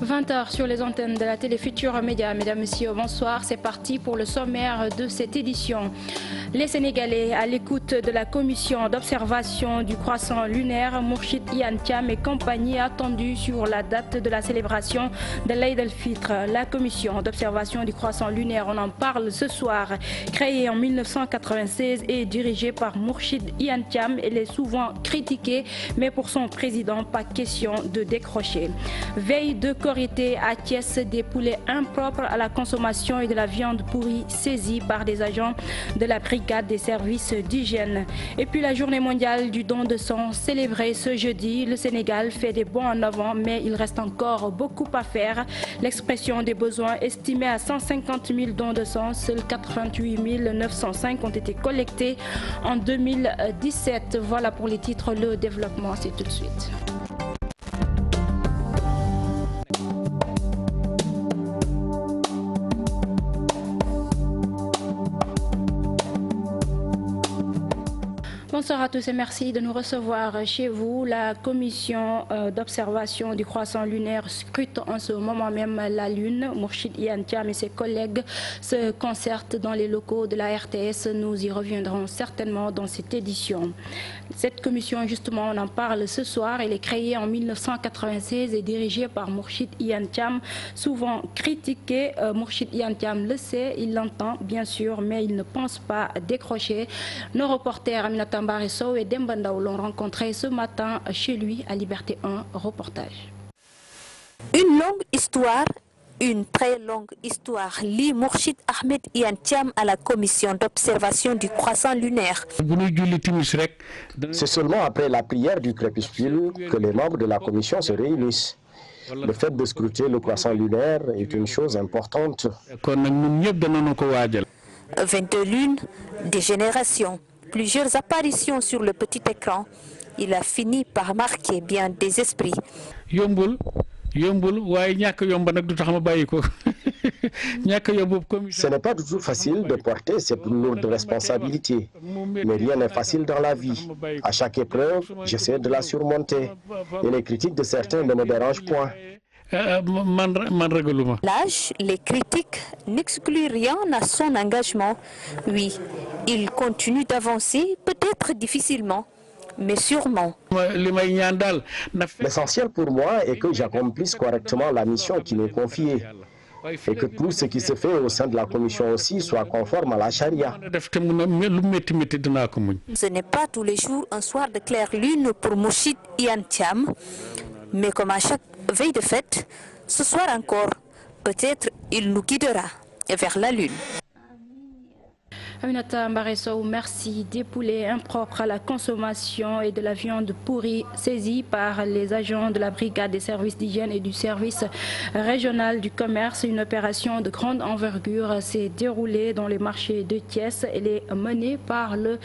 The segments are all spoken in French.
20h sur les antennes de la télé Futurs Médias. Mesdames, Messieurs, bonsoir. C'est parti pour le sommaire de cette édition. Les Sénégalais à l'écoute de la commission d'observation du croissant lunaire, Mourchid Iyane Thiam et compagnie attendue sur la date de la célébration de l'Aïd el-Fitr. La commission d'observation du croissant lunaire, on en parle ce soir. Créée en 1996 et dirigée par Mourchid Iyane Thiam, elle est souvent critiquée, mais pour son président, pas question de décrocher. Veille de Korité à Thiès, des poulets impropres à la consommation et de la viande pourrie saisis par des agents de la brigade des services d'hygiène. Et puis la journée mondiale du don de sang célébrée ce jeudi. Le Sénégal fait des bons en avant, mais il reste encore beaucoup à faire. L'expression des besoins estimés à 150 000 dons de sang, seuls 88 905 ont été collectés en 2017. Voilà pour les titres. Le développement, c'est tout de suite. Bonsoir à tous et merci de nous recevoir chez vous. La commission d'observation du croissant lunaire scrute en ce moment même la Lune. Mourchid Iyane Thiam et ses collègues se concertent dans les locaux de la RTS. Nous y reviendrons certainement dans cette édition. Cette commission, justement, on en parle ce soir. Elle est créée en 1996 et dirigée par Mourchid Iyane Thiam. Souvent critiqué, Mourchid Iyane Thiam le sait, il l'entend bien sûr, mais il ne pense pas décrocher. Nos reporters Aminata Mbaresso et Demba Ndaw l'ont rencontré ce matin chez lui à Liberté 1. Reportage. Une longue histoire, une très longue histoire lie Mourchid Ahmed Iyane Thiam à la commission d'observation du croissant lunaire. C'est seulement après la prière du crépuscule que les membres de la commission se réunissent. Le fait de scruter le croissant lunaire est une chose importante. 22 lunes, des générations. Plusieurs apparitions sur le petit écran. Il a fini par marquer bien des esprits. Ce n'est pas du tout facile de porter cette lourde responsabilité. Mais rien n'est facile dans la vie. À chaque épreuve, j'essaie de la surmonter. Et les critiques de certains ne me dérangent point. L'âge, les critiques n'excluent rien à son engagement. Oui, il continue d'avancer, peut-être difficilement, mais sûrement. L'essentiel pour moi est que j'accomplisse correctement la mission qui m'est confiée et que tout ce qui se fait au sein de la commission aussi soit conforme à la charia. Ce n'est pas tous les jours un soir de claire lune pour Mourchid Iyane Thiam, mais comme à chaque veille de fête, ce soir encore, peut-être il nous guidera vers la lune. Aminata Mbaresso, merci. Des poulets impropres à la consommation et de la viande pourrie saisie par les agents de la brigade des services d'hygiène et du service régional du commerce. Une opération de grande envergure s'est déroulée dans les marchés de Thiès. Elle est menée par le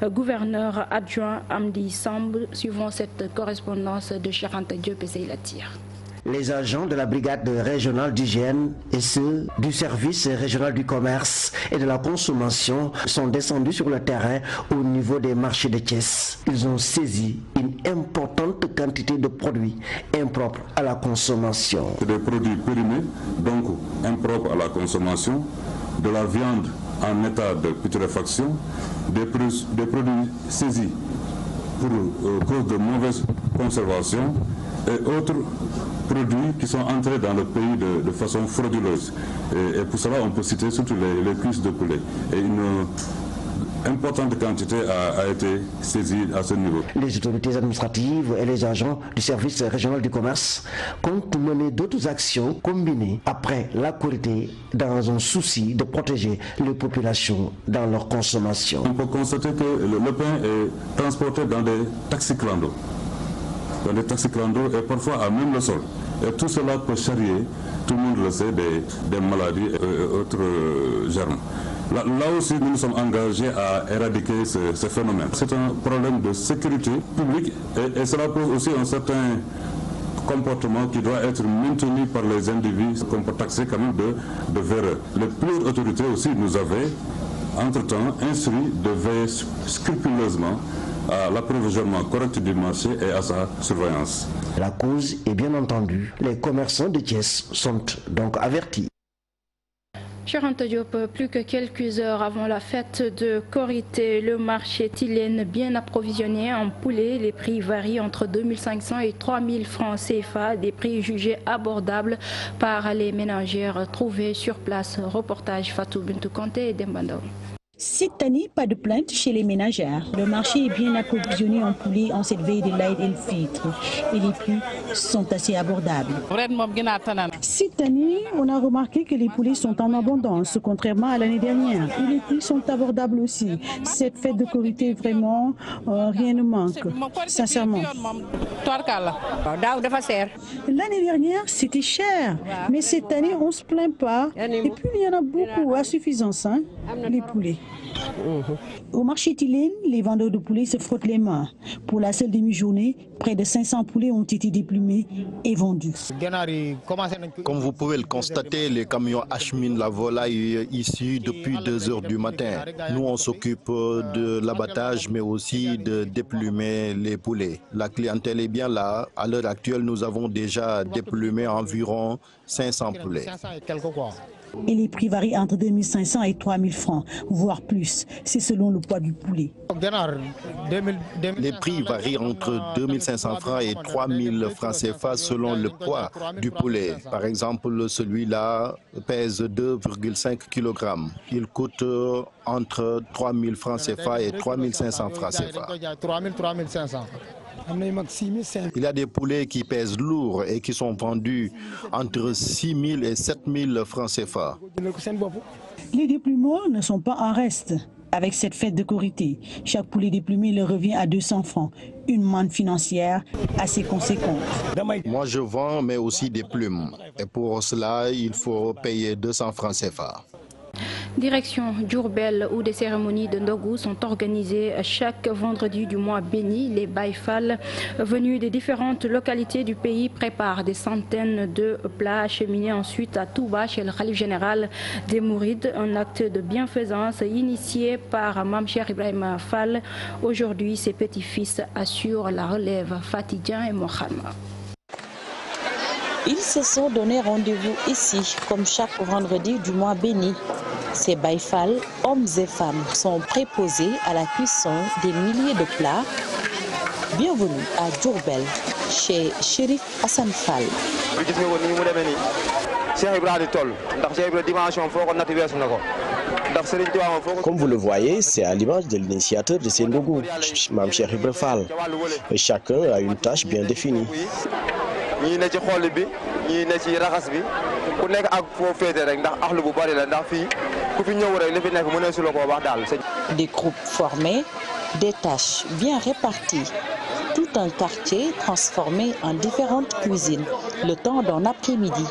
gouverneur adjoint Amdi Samb, suivant cette correspondance de Cheikh Anta Diop et Seyla Tir. Les agents de la brigade régionale d'hygiène et ceux du service régional du commerce et de la consommation sont descendus sur le terrain au niveau des marchés de Thiès. Ils ont saisi une importante quantité de produits impropres à la consommation. Des produits périmés, donc impropres à la consommation, de la viande en état de putréfaction, des produits saisis pour cause de mauvaise conservation et autres produits qui sont entrés dans le pays de façon frauduleuse. Et pour cela, on peut citer surtout les cuisses de poulet. Et une importante quantité a été saisie à ce niveau. Les autorités administratives et les agents du service régional du commerce comptent mener d'autres actions combinées après la Korité dans un souci de protéger les populations dans leur consommation. On peut constater que le pain est transporté dans des taxis clando. Dans des taxis clando et parfois à même le sol. Et tout cela peut charrier, tout le monde le sait, des maladies et autres germes. Là aussi, nous nous sommes engagés à éradiquer ce phénomène. C'est un problème de sécurité publique et cela pose aussi un certain comportement qui doit être maintenu par les individus qu'on peut taxer quand même de véreux. Les plus hautes autorités aussi nous avaient, entre-temps, instruit de veiller scrupuleusement à l'approvisionnement correct du marché et à sa surveillance. La cause est bien entendue. Les commerçants de Thiès sont donc avertis. Cher Anta Diop, plus que quelques heures avant la fête de Korité, le marché Tilène bien approvisionné en poulet. Les prix varient entre 2500 et 3000 francs CFA, des prix jugés abordables par les ménagères trouvées sur place. Reportage Fatou Bintou Kanté et Dembandao. Cette année, pas de plainte chez les ménagères. Le marché est bien approvisionné en poulet en cette veille de l'Aïd el-Fitr et les prix sont assez abordables. Cette année, on a remarqué que les poulets sont en abondance, contrairement à l'année dernière. Et les prix sont abordables aussi. Cette fête de Korité, vraiment, rien ne manque, sincèrement. L'année dernière, c'était cher, mais cette année, on ne se plaint pas. Et puis, il y en a beaucoup, à suffisance, hein, les poulets. Au marché Tilène, les vendeurs de poulets se frottent les mains. Pour la seule demi-journée, près de 500 poulets ont été déplumés et vendus. Comme vous pouvez le constater, les camions acheminent la volaille ici depuis 2 heures du matin. Nous, on s'occupe de l'abattage, mais aussi de déplumer les poulets. La clientèle est bien là. À l'heure actuelle, nous avons déjà déplumé environ 500 poulets. Et les prix varient entre 2500 et 3000 francs, voire plus. C'est selon le poids du poulet. Les prix varient entre 2500 francs et 3000 francs CFA selon le poids du poulet. Par exemple, celui-là pèse 2,5 kg. Il coûte entre 3000 francs CFA et 3500 francs CFA. Il y a des poulets qui pèsent lourd et qui sont vendus entre 6 000 et 7 000 francs CFA. Les déplumeurs ne sont pas en reste. Avec cette fête de Korité, chaque poulet déplumé leur revient à 200 francs. Une manne financière assez conséquente. Moi, je vends, mais aussi des plumes. Et pour cela, il faut payer 200 francs CFA. Direction Diourbel, où des cérémonies de Ndogou sont organisées chaque vendredi du mois béni. Les Baïfal venus des différentes localités du pays préparent des centaines de plats acheminés ensuite à Touba chez le Khalif général des Mourides. Un acte de bienfaisance initié par Mame Cheikh Ibrahima Fall. Aujourd'hui, ses petits-fils assurent la relève. Fatidjan et Mohamed. Ils se sont donné rendez-vous ici, comme chaque vendredi du mois béni. Ces baïfals, hommes et femmes, sont préposés à la cuisson des milliers de plats. Bienvenue à Diourbel, chez Chérif Hassan Fall. Comme vous le voyez, c'est à l'image de l'initiateur de ces Ndogou, Mame Cheikh Ibrahima Fall. Et chacun a une tâche bien définie. Des groupes formés, des tâches bien réparties. Tout un quartier transformé en différentes cuisines, le temps d'un après-midi.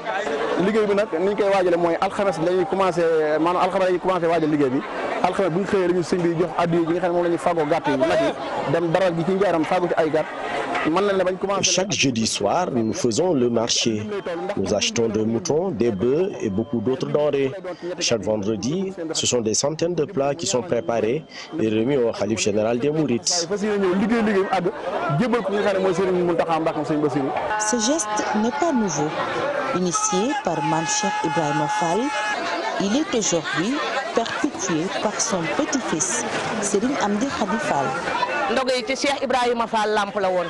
Chaque jeudi soir, nous faisons le marché. Nous achetons des moutons, des bœufs et beaucoup d'autres denrées. Chaque vendredi, ce sont des centaines de plats qui sont préparés et remis au Khalif général des Mourides. Ce geste n'est pas nouveau. Initié par Mame Cheikh Ibrahima Fall, il est aujourd'hui perpétué par son petit-fils, Serigne Amdi Khady Fall. ndogu yi ci Cheikh Ibrahima Fall lamp la woon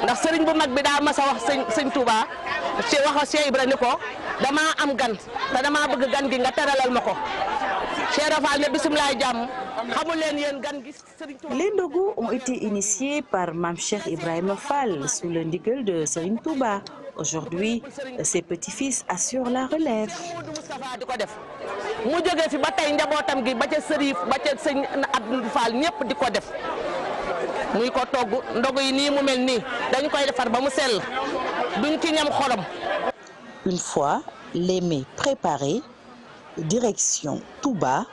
ndax sëriñ bu mag bi daa mas a wax sëñ Touba ci wax Cheikh Ibrahima ni ko damaa am gan te damaa bëgg gan gi nga teralal ma ko Cheikh Fall ne bisimilah jàmm xamul leen yéen gan gi sëriñ Touba. Les ndogou ont été initiés par Mame Cheikh Ibrahima Fall sous le ndigal de Serigne Touba. Aujourd'hui, ses petits-fils assurent la relève. mu jógee fi ba tey njabootam gi ba ca sërif ba ca sëñ Abdou Fall ñëpp di ko def muy ko togg ndogu yi nii mu mel nii dañu koy defar ba mu sell duñ ci ñam xorom. Une fois les mets préparés, direction Touba,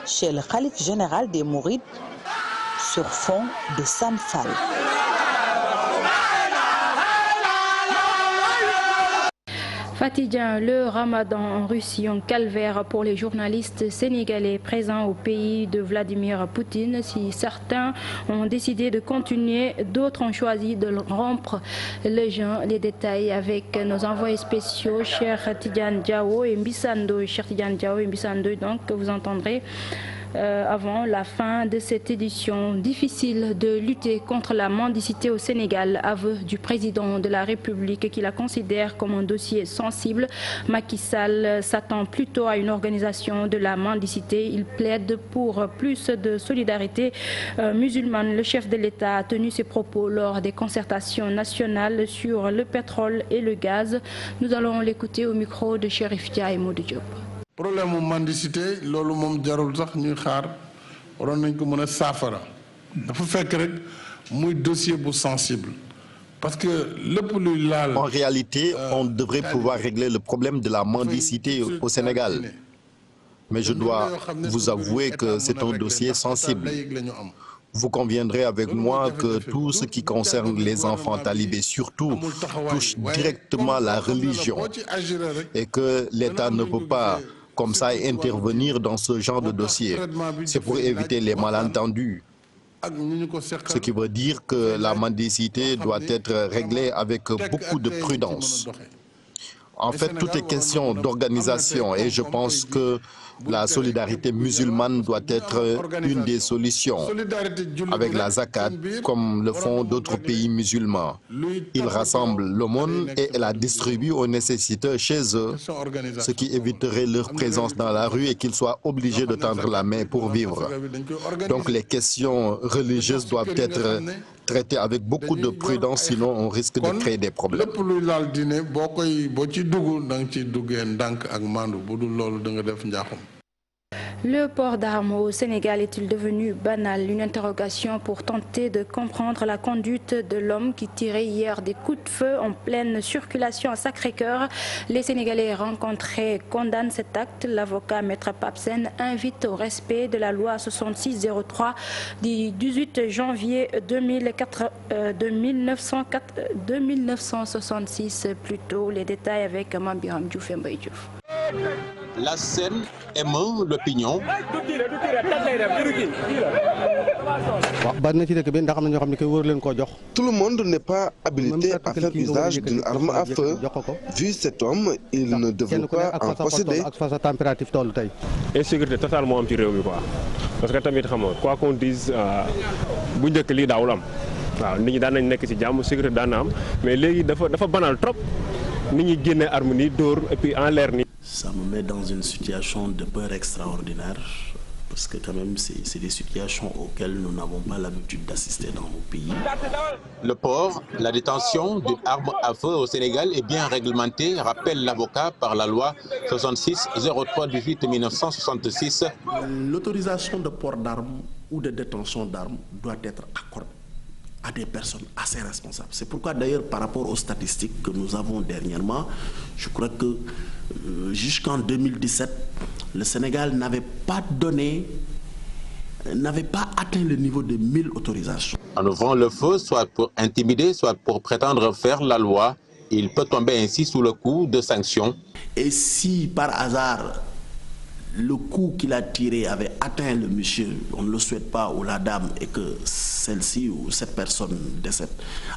chez le Khalif général des Mourides, sur fond de Sam Fall. Fatidien, le ramadan en Russie, un calvaire pour les journalistes sénégalais présents au pays de Vladimir Poutine. Si certains ont décidé de continuer, d'autres ont choisi de rompre le jeûne. Les détails avec nos envoyés spéciaux, Cheikh Tidiane Diao et Mbissandoy. Cheikh Tidiane Diao et Mbissandoy, donc, que vous entendrez avant la fin de cette édition. Difficile de lutter contre la mendicité au Sénégal, aveu du président de la République qui la considère comme un dossier sensible. Macky Sall s'attend plutôt à une organisation de la mendicité. Il plaide pour plus de solidarité musulmane. Le chef de l'État a tenu ses propos lors des concertations nationales sur le pétrole et le gaz. Nous allons l'écouter au micro de Chérif Dia et Modou Diop. Problème de mendicité, loolu moom jarul sax ñuy xaar waroon nañ ko mën a saafara dafa fekk rek muy dossier bu sensible parce que lépp luy laal. En réalité, on devrait pouvoir régler le problème de la mendicité au Sénégal. Mais je dois vous avouer que c'est un dossier sensible. Vous conviendrez avec moi que tout ce qui concerne les enfants talibés, surtout, touche directement la religion et que l'État ne peut pas comme ça intervenir dans ce genre de dossier. C'est pour éviter les malentendus. Ce qui veut dire que la mendicité doit être réglée avec beaucoup de prudence. En fait, tout est question d'organisation et je pense que la solidarité musulmane doit être une des solutions. Avec la zakat, comme le font d'autres pays musulmans, ils rassemblent l'aumône et la distribuent aux nécessiteux chez eux, ce qui éviterait leur présence dans la rue et qu'ils soient obligés de tendre la main pour vivre. Donc les questions religieuses doivent être traitées avec beaucoup de prudence, sinon on risque de créer des problèmes. Le port d'armes au Sénégal est-il devenu banal? Une interrogation pour tenter de comprendre la conduite de l'homme qui tirait hier des coups de feu en pleine circulation à Sacré-Cœur. Les Sénégalais rencontrés condamnent cet acte. L'avocat Maître Papsen invite au respect de la loi 6603 du 18 janvier 1966. Plutôt les détails avec Mambiram Diouf et Mbaye Diouf. La scène émeut l'opinion. Tout le monde n'est pas habilité à faire usage d'une arme à feu. Vu cet homme, il ne devrait pas en posséder. Insécurité totalement ci réew mi quoi parce que tamit xam nga quoi qu'on dise bu njëkk lii daawul am waaw nit ñi daan nañ nekk ci jàmm sécurité daan na am mais léegi dafa banal trop nit ñi génne arme ni dóor et puis en l'air ni. Ça me met dans une situation de peur extraordinaire parce que quand même c'est des situations auxquelles nous n'avons pas l'habitude d'assister dans nos pays. Le port, la détention d'une arme à feu au Sénégal est bien réglementée, rappelle l'avocat par la loi 66-03-18-1966. L'autorisation de port d'armes ou de détention d'armes doit être accordée à des personnes assez responsables. C'est pourquoi d'ailleurs par rapport aux statistiques que nous avons dernièrement, je crois que jusqu'en 2017, le Sénégal n'avait pas atteint le niveau de 1000 autorisations. En ouvrant le feu, soit pour intimider, soit pour prétendre faire la loi, il peut tomber ainsi sous le coup de sanctions. Et si par hasard, le coup qu'il a tiré avait atteint le monsieur, on ne le souhaite pas, ou la dame, et que celle-ci ou cette personne décède,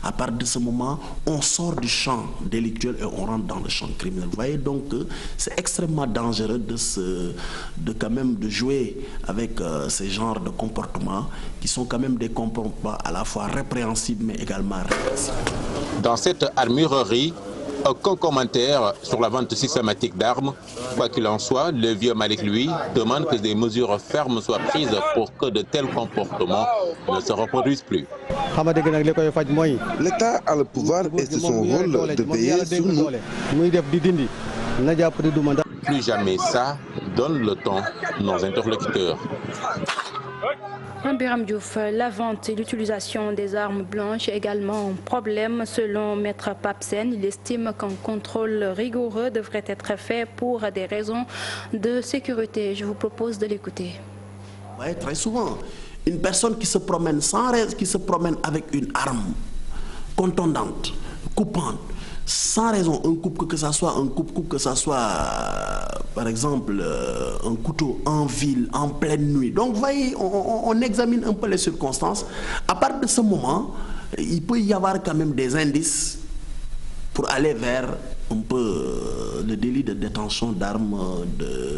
à partir de ce moment, on sort du champ délictuel et on rentre dans le champ criminel. Vous voyez donc que c'est extrêmement dangereux de jouer avec ces genres de comportements qui sont quand même des comportements à la fois répréhensibles mais également répressifs. Dans cette armurerie, aucun commentaire sur la vente systématique d'armes. Quoi qu'il en soit, le vieux Malik, lui, demande que des mesures fermes soient prises pour que de tels comportements ne se reproduisent plus. L'État a le pouvoir et c'est son rôle de veiller sur nous. Plus jamais ça, donne le ton nos interlocuteurs. Mambiram Diouf, la vente et l'utilisation des armes blanches est également un problème. Selon Maître Papsen, il estime qu'un contrôle rigoureux devrait être fait pour des raisons de sécurité. Je vous propose de l'écouter. Oui, très souvent. Une personne qui se promène sans raison, qui se promène avec une arme contondante, coupante, sans raison un coupe, que ça soit un coupe, que ça soit par exemple un couteau en ville, en pleine nuit. Donc vous voyez, on examine un peu les circonstances. À partir de ce moment, il peut y avoir quand même des indices pour aller vers un peu le délit de détention d'armes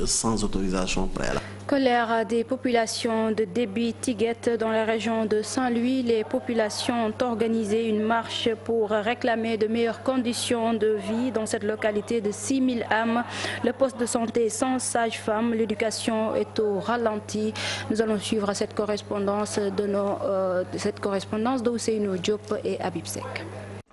sans autorisation préalable. Colère des populations de Déby-Tiguette dans la région de Saint-Louis. Les populations ont organisé une marche pour réclamer de meilleures conditions de vie dans cette localité de 6000 âmes. Le poste de santé sans sage-femme, l'éducation est au ralenti. Nous allons suivre cette correspondance d'Ousseynou Diop et Habib Sek.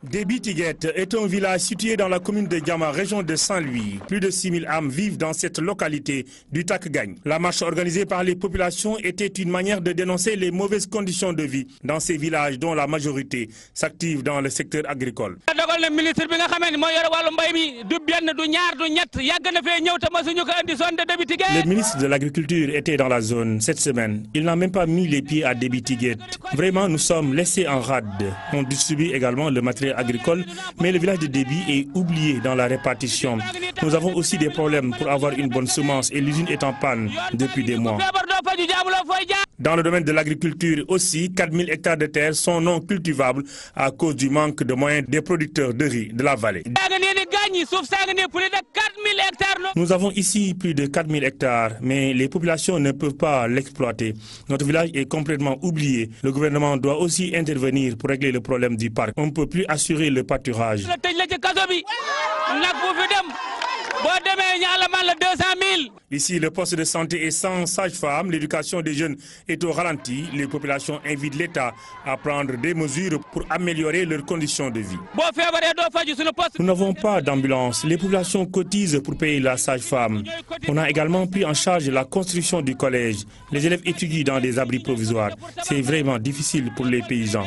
Déby-Tiguette est un village situé dans la commune de Diama, région de Saint-Louis. Plus de 6000 âmes vivent dans cette localité du Tak-Gagne. La marche organisée par les populations était une manière de dénoncer les mauvaises conditions de vie dans ces villages dont la majorité s'active dans le secteur agricole. Le ministre de l'Agriculture était dans la zone cette semaine. Il n'a même pas mis les pieds à Déby-Tiguette. Vraiment, nous sommes laissés en rade. On distribue également le matériel agricole, mais le village de Déby est oublié dans la répartition. Nous avons aussi des problèmes pour avoir une bonne semence et l'usine est en panne depuis des mois. Dans le domaine de l'agriculture aussi, 4000 hectares de terre sont non cultivables à cause du manque de moyens des producteurs de riz de la vallée. Nous avons ici plus de 4000 hectares, mais les populations ne peuvent pas l'exploiter. Notre village est complètement oublié. Le gouvernement doit aussi intervenir pour régler le problème du parc. On ne peut plus assurer le pâturage. Ici, le poste de santé est sans sage-femme, l'éducation des jeunes est au ralenti. Les populations invitent l'État à prendre des mesures pour améliorer leurs conditions de vie. Nous n'avons pas d'ambulance. Les populations cotisent pour payer la sage-femme. On a également pris en charge la construction du collège. Les élèves étudient dans des abris provisoires. C'est vraiment difficile pour les paysans.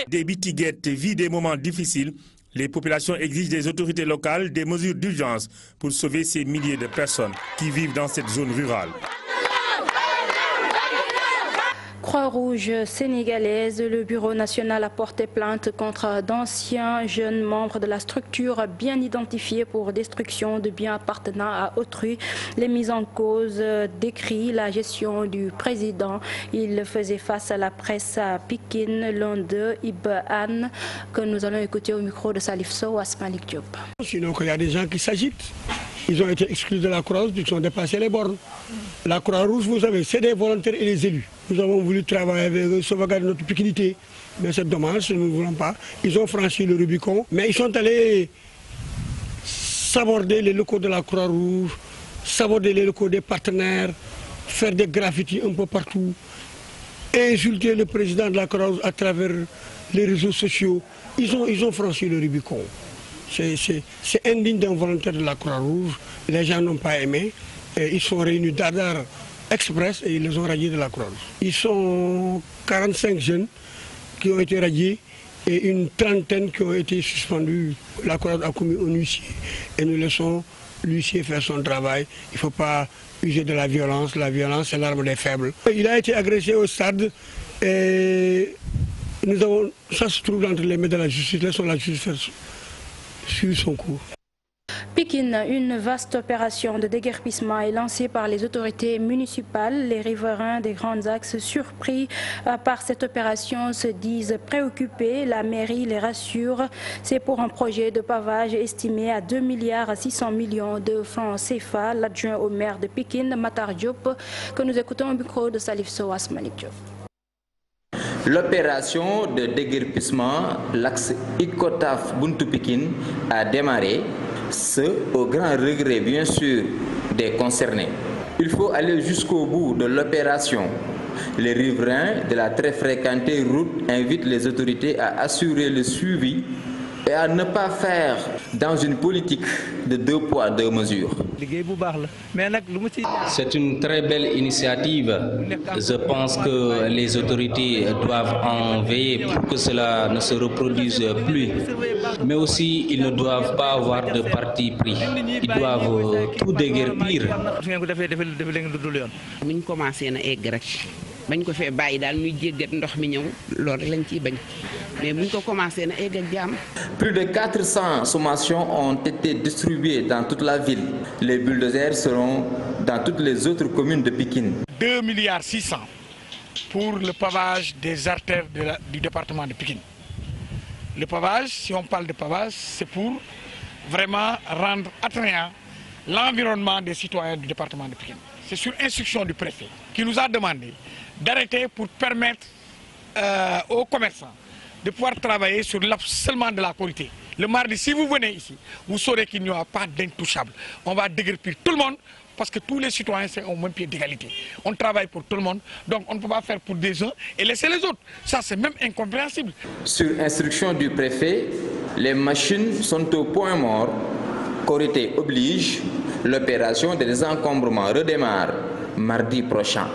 Déby-Tiguette vit des moments difficiles. Les populations exigent des autorités locales des mesures d'urgence pour sauver ces milliers de personnes qui vivent dans cette zone rurale. Croix-Rouge sénégalaise, le Bureau national a porté plainte contre d'anciens jeunes membres de la structure bien identifiés pour destruction de biens appartenant à autrui. Les mises en cause décrient la gestion du président. Il faisait face à la presse à Pikine, l'un d'eux, Ibn, que nous allons écouter au micro de Salif Sow à Malik Diop. Sinon, il y a des gens qui s'agitent. Ils ont été exclus de la Croix-Rouge, ils ont dépassé les bornes. La Croix-Rouge, vous savez, c'est des volontaires et des élus. Nous avons voulu travailler avec eux, sauvegarder notre piquinité, mais c'est dommage, nous ne voulons pas. Ils ont franchi le Rubicon, mais ils sont allés saborder les locaux de la Croix-Rouge, saborder les locaux des partenaires, faire des graffitis un peu partout, insulter le président de la Croix-Rouge à travers les réseaux sociaux. Ils ont franchi le Rubicon. C'est indigne d'un volontaire de la Croix-Rouge. Les gens n'ont pas aimé. Et ils sont réunis d'Adar Express et ils les ont radiés de la Croix-Rouge. Ils sont 45 jeunes qui ont été radiés et une trentaine qui ont été suspendus. La Croix-Rouge a commis un huissier et nous laissons l'huissier faire son travail. Il ne faut pas user de la violence. La violence, c'est l'arme des faibles. Il a été agressé au stade et ça se trouve entre les mains de la justice. Laissons la justice faire suivre son cours. Pikine, une vaste opération de déguerpissement est lancée par les autorités municipales. Les riverains des grands axes surpris par cette opération se disent préoccupés. La mairie les rassure. C'est pour un projet de pavage estimé à 2,6 milliards de francs CFA. L'adjoint au maire de Pikine, Matar Diop, que nous écoutons au micro de Salif Sow à Malik Diop. L'opération de déguerpissement, l'axe Icotaf Buntu Pikine, a démarré, ce au grand regret bien sûr des concernés. Il faut aller jusqu'au bout de l'opération. Les riverains de la très fréquentée route invitent les autorités à assurer le suivi et à ne pas faire dans une politique de 2 poids 2 mesures. C'est une très belle initiative. Je pense que les autorités doivent en veiller pour que cela ne se reproduise plus. Mais aussi, ils ne doivent pas avoir de parti pris. Ils doivent tout déguerpir. Plus de 400 sommations ont été distribuées dans toute la ville. Les bulldozers seront dans toutes les autres communes de Pikine. 2,6 milliards pour le pavage des artères du département de Pikine. Le pavage, si on parle de pavage, c'est pour vraiment rendre attrayant l'environnement des citoyens du département de Pikine. C'est sur instruction du préfet qui nous a demandé d'arrêter pour permettre aux commerçants de pouvoir travailler sur seulement de la qualité. Le mardi, si vous venez ici, vous saurez qu'il n'y aura pas d'intouchable. On va déguerpir tout le monde parce que tous les citoyens sont au même pied d'égalité. On travaille pour tout le monde, donc on ne peut pas faire pour des uns et laisser les autres. Ça, c'est même incompréhensible. Sur instruction du préfet, les machines sont au point mort. Corité oblige, l'opération de désencombrement redémarre mardi prochain.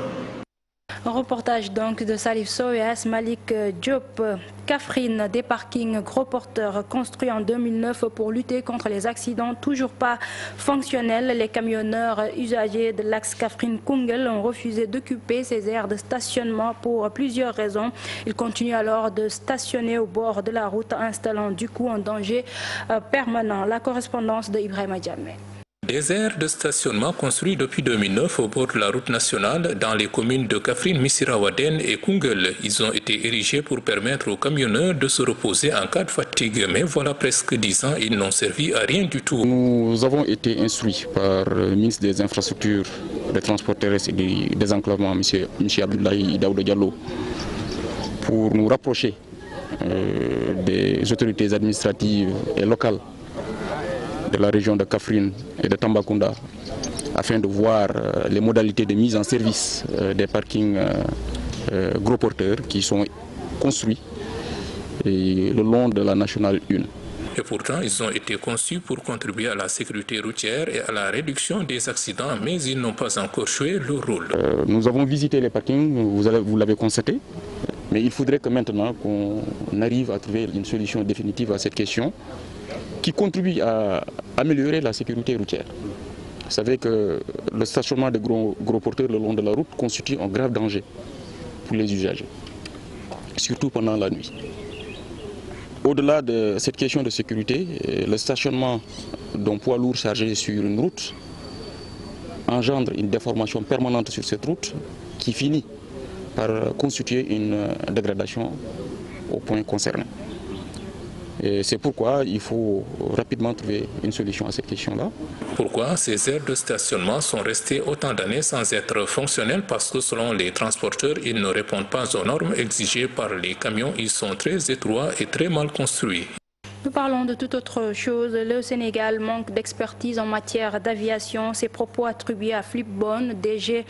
Un reportage donc de Salif Soyas, Malik Diop. Kaffrine, des parkings gros porteurs construits en 2009 pour lutter contre les accidents toujours pas fonctionnels. Les camionneurs usagers de l'axe Kaffrine-Koungheul ont refusé d'occuper ces aires de stationnement pour plusieurs raisons. Ils continuent alors de stationner au bord de la route, installant du coup un danger permanent. La correspondance de Ibrahima Diamé. Des aires de stationnement construits depuis 2009 au bord de la route nationale dans les communes de Kaffrine, Missirah-Wadène et Koungheul. Ils ont été érigés pour permettre aux camionneurs de se reposer en cas de fatigue. Mais voilà presque 10 ans, ils n'ont servi à rien du tout. Nous avons été instruits par le ministre des Infrastructures, des Transports terrestres et du désenclavement, M. Abdoulaye Daouda Diallo, pour nous rapprocher des autorités administratives et locales de la région de Kaffrine et de Tambacounda afin de voir les modalités de mise en service des parkings gros porteurs qui sont construits le long de la nationale 1. Et pourtant, ils ont été conçus pour contribuer à la sécurité routière et à la réduction des accidents, mais ils n'ont pas encore joué leur rôle. Nous avons visité les parkings, vous l'avez constaté, mais il faudrait que maintenant qu'on arrive à trouver une solution définitive à cette question qui contribue à améliorer la sécurité routière. Vous savez que le stationnement de gros porteurs le long de la route constitue un grave danger pour les usagers, surtout pendant la nuit. Au-delà de cette question de sécurité, le stationnement d'un poids lourd chargé sur une route engendre une déformation permanente sur cette route qui finit par constituer une dégradation au point concerné. Et c'est pourquoi il faut rapidement trouver une solution à cette question-là. Pourquoi ces aires de stationnement sont restées autant d'années sans être fonctionnelles? Parce que selon les transporteurs, ils ne répondent pas aux normes exigées par les camions. Ils sont très étroits et très mal construits. Nous parlons de toute autre chose. Le Sénégal manque d'expertise en matière d'aviation. Ces propos attribués à Philippe Bonne, DG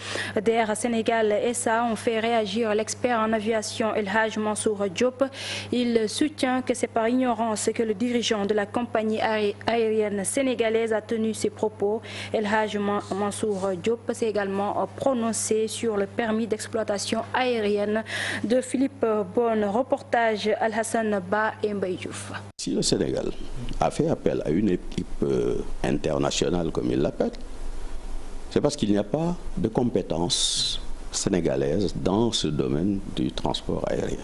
d'Air Sénégal SA, ont fait réagir l'expert en aviation El Hadj Mansour Diop. Il soutient que c'est par ignorance que le dirigeant de la compagnie aérienne sénégalaise a tenu ces propos. El Hadj Mansour Diop s'est également prononcé sur le permis d'exploitation aérienne de Philippe Bonne. Reportage Al-Hassan Ba et Mbaye Diouf. Si le Sénégal a fait appel à une équipe internationale, comme il l'appelle, c'est parce qu'il n'y a pas de compétences sénégalaises dans ce domaine du transport aérien.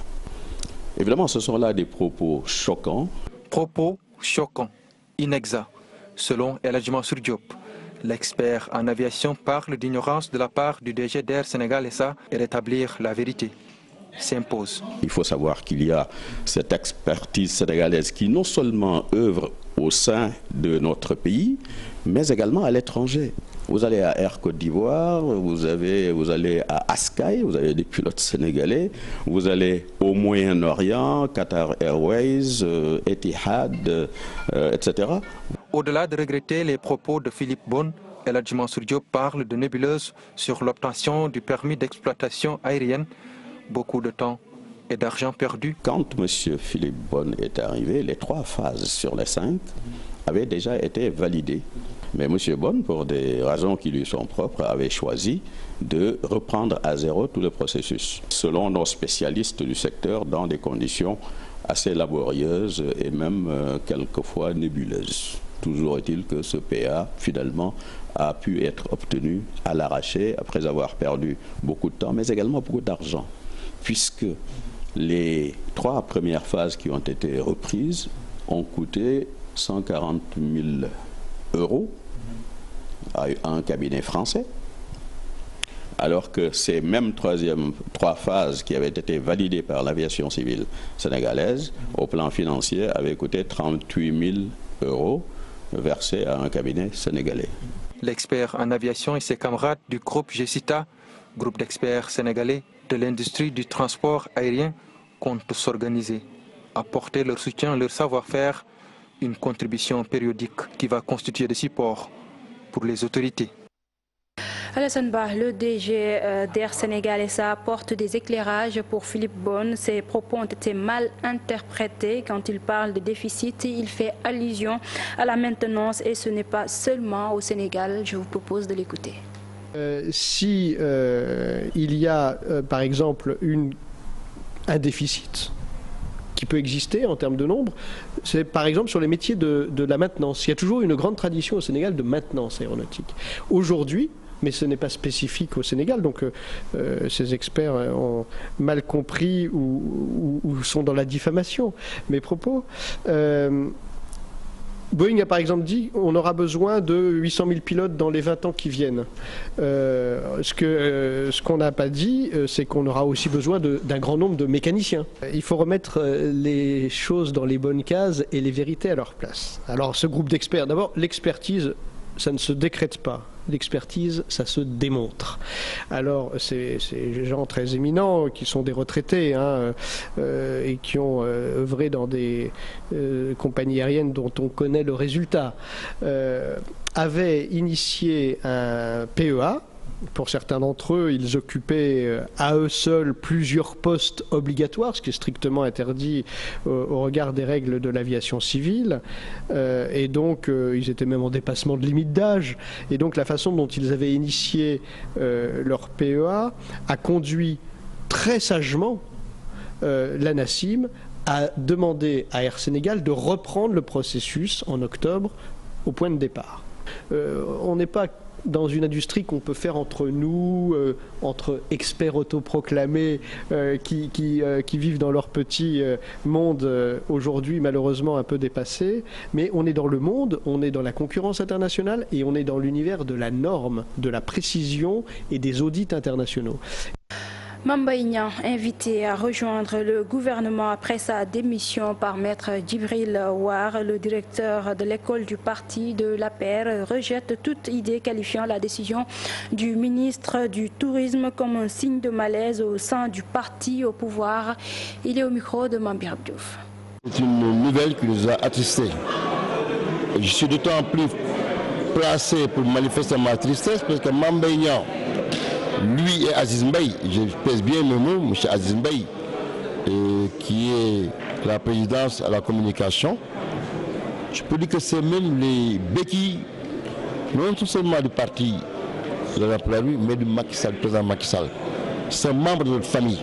Évidemment, ce sont là des propos choquants. Propos choquants, inexacts, selon El Hadj Mansour Diop. L'expert en aviation parle d'ignorance de la part du DG d'Air Sénégal SA et rétablir la vérité s'impose. Il faut savoir qu'il y a cette expertise sénégalaise qui non seulement œuvre au sein de notre pays, mais également à l'étranger. Vous allez à Air Côte d'Ivoire, vous allez à Askai, vous avez des pilotes sénégalais, vous allez au Moyen-Orient, Qatar Airways, Etihad, etc. Au-delà de regretter les propos de Philippe Bonne, El Hadj Mansour Diop parle de nébuleuse sur l'obtention du permis d'exploitation aérienne. Beaucoup de temps et d'argent perdu. Quand M. Philippe Bonne est arrivé, les 3 phases sur les 5 avaient déjà été validées. Mais M. Bonne, pour des raisons qui lui sont propres, avait choisi de reprendre à zéro tout le processus. Selon nos spécialistes du secteur, dans des conditions assez laborieuses et même quelquefois nébuleuses. Toujours est-il que ce PA, finalement, a pu être obtenu à l'arraché après avoir perdu beaucoup de temps, mais également beaucoup d'argent. Puisque Les 3 premières phases qui ont été reprises ont coûté 140 000 € à un cabinet français, alors que ces mêmes 3 phases qui avaient été validées par l'aviation civile sénégalaise, au plan financier, avaient coûté 38 000 € versés à un cabinet sénégalais. L'expert en aviation et ses camarades du groupe GECITA, groupe d'experts sénégalais de l'industrie du transport aérien, comptent s'organiser, apporter leur soutien, leur savoir-faire, une contribution périodique qui va constituer des supports pour les autorités. Alassane Ba, le DG d'Air Sénégal SA apporte des éclairages pour Philippe Bonne. Ses propos ont été mal interprétés. Quand il parle de déficit, il fait allusion à la maintenance et ce n'est pas seulement au Sénégal. Je vous propose de l'écouter. Si il y a par exemple un déficit qui peut exister en termes de nombre, c'est par exemple sur les métiers de la maintenance. Il y a toujours une grande tradition au Sénégal de maintenance aéronautique. Aujourd'hui, mais ce n'est pas spécifique au Sénégal, donc ces experts ont mal compris ou sont dans la diffamation mes propos. Boeing a par exemple dit qu'on aura besoin de 800 000 pilotes dans les 20 ans qui viennent. Ce qu'on n'a pas dit, c'est qu'on aura aussi besoin d'un grand nombre de mécaniciens. Il faut remettre les choses dans les bonnes cases et les vérités à leur place. Alors ce groupe d'experts, d'abord l'expertise, ça ne se décrète pas. L'expertise, ça se démontre. Alors, c'est des gens très éminents qui sont des retraités et qui ont œuvré dans des compagnies aériennes dont on connaît le résultat, avaient initié un PEA. Pour certains d'entre eux, ils occupaient à eux seuls plusieurs postes obligatoires, ce qui est strictement interdit au regard des règles de l'aviation civile. Et donc, ils étaient même en dépassement de limite d'âge. Et donc, la façon dont ils avaient initié leur PEA a conduit très sagement l'ANACIM à demander à Air Sénégal de reprendre le processus en octobre au point de départ. On n'est pas dans une industrie qu'on peut faire entre nous, entre experts autoproclamés qui vivent dans leur petit monde aujourd'hui malheureusement un peu dépassé, mais on est dans le monde, on est dans la concurrence internationale et on est dans l'univers de la norme, de la précision et des audits internationaux. Mame Mbaye Niang, invité à rejoindre le gouvernement après sa démission par maître Djibril War, le directeur de l'école du parti de l'APR, rejette toute idée qualifiant la décision du ministre du Tourisme comme un signe de malaise au sein du parti au pouvoir. Il est au micro de Mame Birame Diouf. C'est une nouvelle qui nous a attristés. Je suis d'autant plus placé pour manifester ma tristesse parce que Mame Mbaye Niang, lui et Aziz Mbaye, je pèse bien le mot, M. Aziz Mbaye, qui est la présidence à la communication, je peux dire que c'est même les béquilles, non tout seulement du parti de la Pluralité, mais du Macky Sall, président Macky Sall. C'est un membre de notre famille.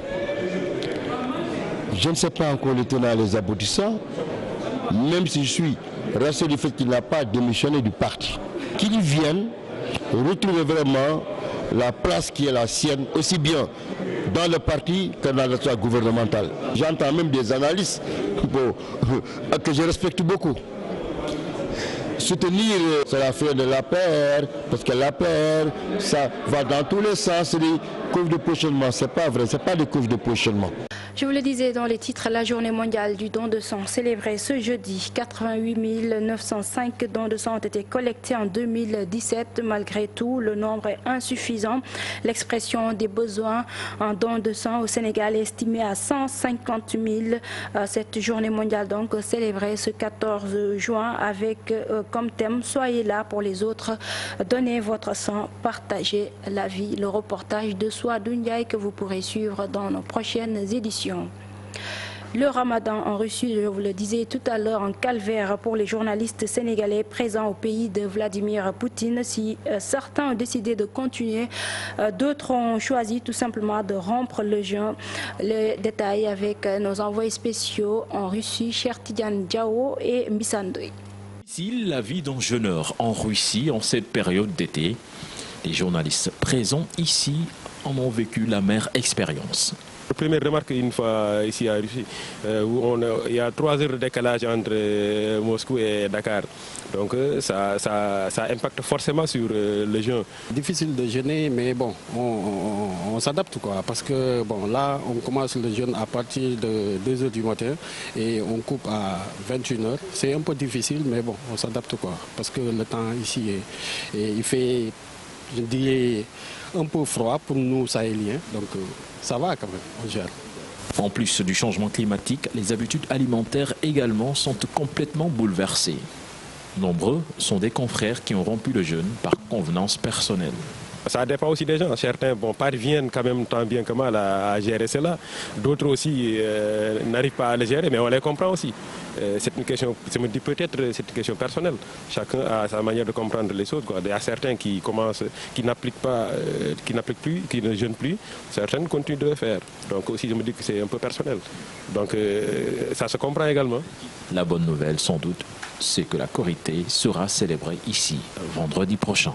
Je ne sais pas encore les tenants et les aboutissants, même si je suis rassuré du fait qu'il n'a pas démissionné du parti. Qu'il vienne retrouver vraiment la place qui est la sienne, aussi bien dans le parti que dans la sphère gouvernementale. J'entends même des analystes que je respecte beaucoup. Soutenir, c'est l'affaire de l'APR, parce que l'APR, ça va dans tous les sens, c'est des couves de positionnement. C'est pas vrai, c'est pas des couves de positionnement. Je vous le disais dans les titres, la journée mondiale du don de sang célébrée ce jeudi. 88 905 dons de sang ont été collectés en 2017. Malgré tout, le nombre est insuffisant. L'expression des besoins en dons de sang au Sénégal est estimée à 150 000. Cette journée mondiale donc célébrée ce 14 juin avec comme thème « Soyez là pour les autres, donnez votre sang, partagez la vie ». Le reportage de Souadou Ndiaye que vous pourrez suivre dans nos prochaines éditions. Le ramadan en Russie, je vous le disais tout à l'heure, un calvaire pour les journalistes sénégalais présents au pays de Vladimir Poutine. Si certains ont décidé de continuer, d'autres ont choisi tout simplement de rompre le jeûne. Les détails avec nos envoyés spéciaux en Russie, Cher Tidiane Diao et Missandoy. Ici, la vie d'un jeûneur en Russie en cette période d'été. Les journalistes présents ici en ont vécu l'amère expérience. Première remarque une fois ici à Russie, où il y a 3 heures de décalage entre Moscou et Dakar. Donc ça impacte forcément sur le jeûne. Difficile de jeûner, mais bon, on s'adapte quoi. Parce que bon, là, on commence le jeûne à partir de 2 heures du matin et on coupe à 21 heures. C'est un peu difficile, mais bon, on s'adapte quoi. Parce que le temps ici, il fait, je dirais, un peu froid pour nous Sahéliens. Donc ça va quand même, on gère. En plus du changement climatique, les habitudes alimentaires également sont complètement bouleversées. Nombreux sont des confrères qui ont rompu le jeûne par convenance personnelle. Ça dépend aussi des gens. Certains parviennent quand même tant bien que mal à gérer cela. D'autres aussi n'arrivent pas à le gérer, mais on les comprend aussi. C'est une question, je me dis peut-être c'est une question personnelle. Chacun a sa manière de comprendre les choses. Il y a certains qui n'appliquent pas, plus, qui ne jeûnent plus. Certains continuent de le faire. Donc aussi je me dis que c'est un peu personnel. Donc ça se comprend également. La bonne nouvelle sans doute, c'est que la Korité sera célébrée ici vendredi prochain.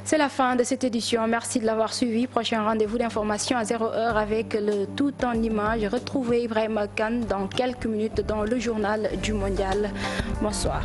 C'est la fin de cette édition. Merci de l'avoir suivi. Prochain rendez-vous d'information à 0h avec le tout en images. Retrouvez Ibrahim Khan dans quelques minutes dans le journal du Mondial. Bonsoir.